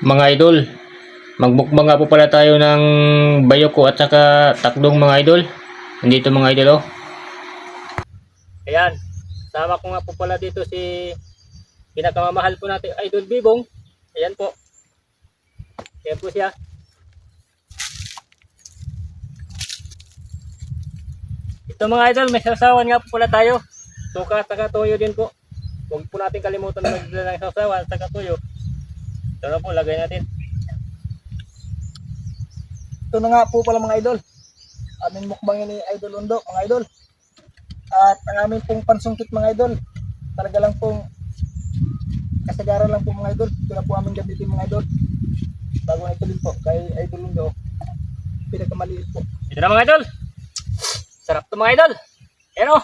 mga idol, magbukbang nga po pala tayo ng bayoko at saka takdong mga idol. Nandito mga idol oh. Ayan, sama ko nga po pala dito si pinakamamahal po natin Idol Bibong. Ayan po. Ayan po siya. Ito mga idol, may sasawan nga po pala tayo. Suka at saka toyo din po. Huwag po natin kalimutan na magdala ng sasawan at saka toyo. Ito na po, lagay natin. Ito na nga po pala mga idol. Aming mukbangin ni Idol Undo mga idol. At ang aming pong pansungkit mga idol. Talaga lang pong kasagaran lang po mga idol. Ito na po aming gamitin mga idol. Bago na ito din po kay Idol Undo. Pinakamaliit po. Ito na mga idol. Sarap to mga idol. Ayan o.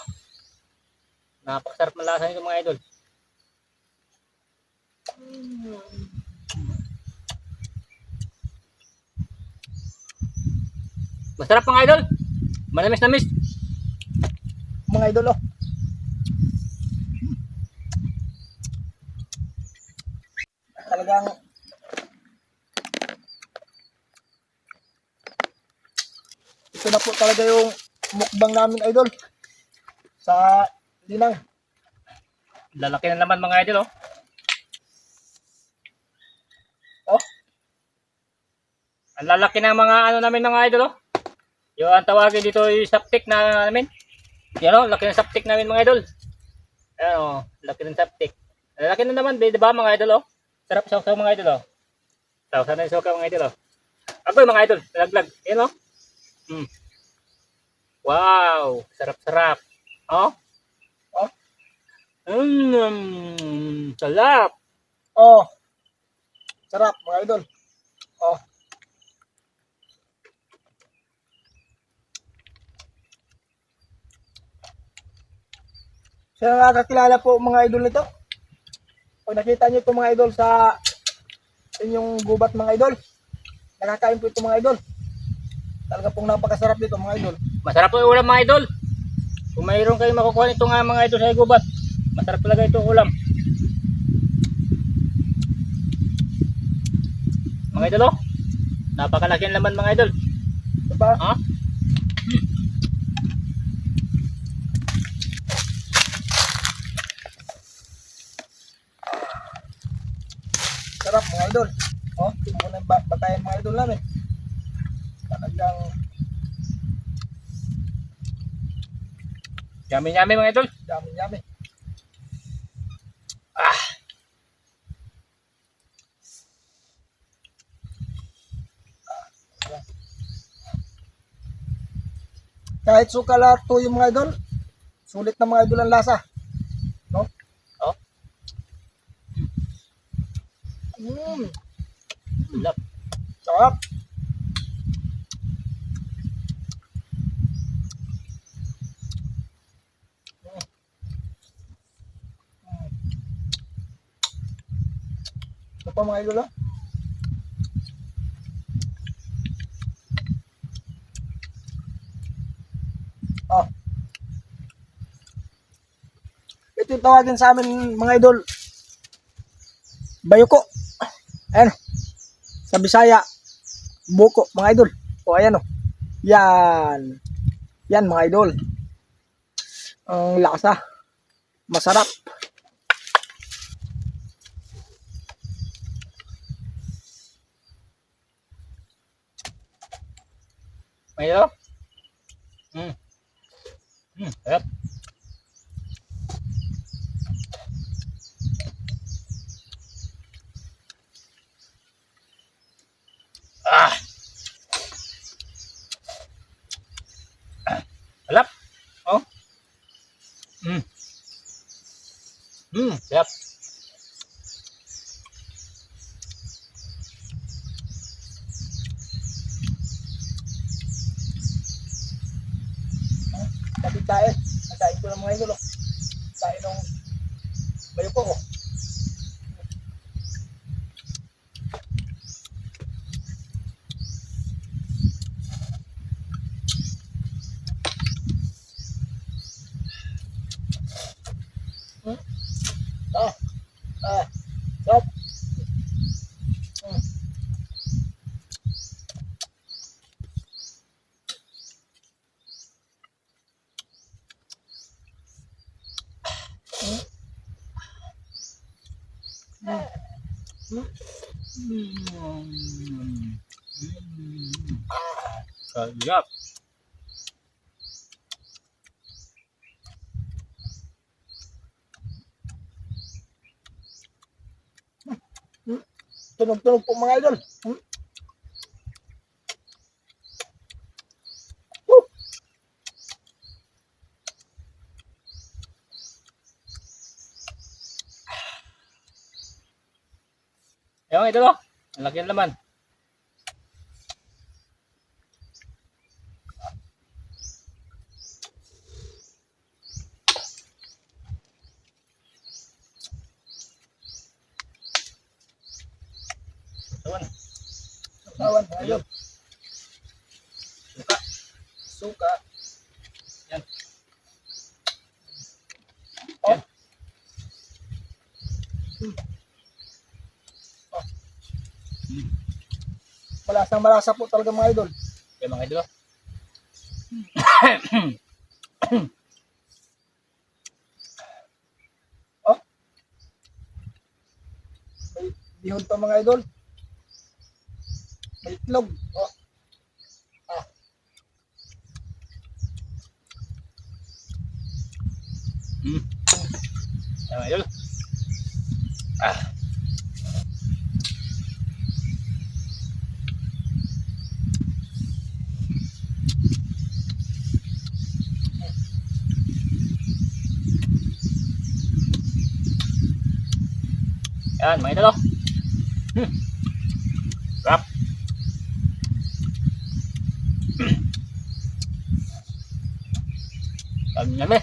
Napakasarap ng lasa nito mga idol. Masarap mga idol. Manamis na miss. Mga idol oh. Talagang ito na po talaga yung mukbang namin idol. Sa linang. Lalaki na naman mga idol oh. Oh. Ang lalaki ng mga ano namin mga idol oh. Yung ang tawagin dito yung saptik na namin. Yan oh, laki ng saptik namin mga idol. Ayan oh, laki ng saptik. Lalaki na naman, di ba mga idol oh? Sarap sausaw mga idol oh. Sausaw na yung suka mga idol oh. Agoy mga idol, nalaglag. Yan oh. Wow, sarap-sarap. Oh. Oh. Sarap. Oh. Sarap mga idol. Oh. Sa nakakakilala po mga idol nito. Pag nakita niyo ito mga idol sa inyong gubat mga idol. Nakakain po ito mga idol. Talaga pong napakasarap dito mga idol. Masarap po yung ulam mga idol. Kung mayroon kayong makukuha nito nga mga idol sa gubat, masarap talaga ito ulam. Mga idol oh. Napakalaki ang laman mga idol. Diba? Ha? Sarap mga idol. Oh, ito muna yung batayan mga idol namin. Talagang Yummy mga idol. yummy. Ah. Kahit suka lahat to yung mga idol, sulit na mga idol ang lasa. No? Oh. Lap. Sarap. Ito pa mga idol oh. Oh. Ito yung tawagin sa amin mga idol. Bayoko. Ayan. Sa Bisaya. Buko mga idol. O ayan o. Yan. Yan mga idol. Ang lasa. Masarap. Mga idol. Sarap. Ah. Sarap. Oh. Sarap. Kapit tayo. Nakain ko ng mga idol. Kain ng bayoko ko. Stop. Sarap. Tunog-tunog po mga idol. Woo! Ayun, idol oh. Ang laki ng laman. Ayun. Tawan mga idol. Suka. Suka. Yan. Oh. Malasang-malasa po talaga mga idol. Ayun mga idol oh. Oh. May bihon pa mga idol. May itlog. Oh. Ah. Ayun mga idol. Ah. Yan mga idol oh. Sarap. Yummy.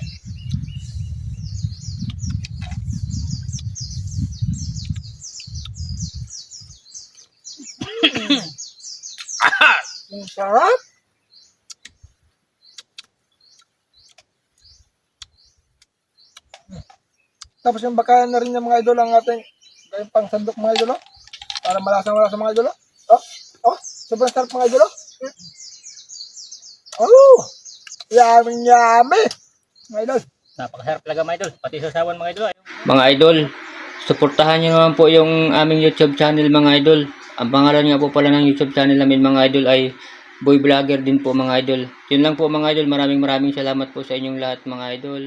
Ang sarap. Tapos yung baka na rin ng mga idol ang ating gayong pang sandok mga idol. Oh. Para malasang-malasa mga idol. Oh. Oh. Sobrang sarap mga idol. Oh. Yummy. Mga idol. Napakasarap talaga mga idol. Pati sa sawan mga idol. Mga idol, suportahan nyo naman po yung aming YouTube channel mga idol. Ang pangalan nga po pala ng YouTube channel namin mga idol ay Boy Vlogger din po mga idol. Yun lang po mga idol. Maraming salamat po sa inyong lahat mga idol.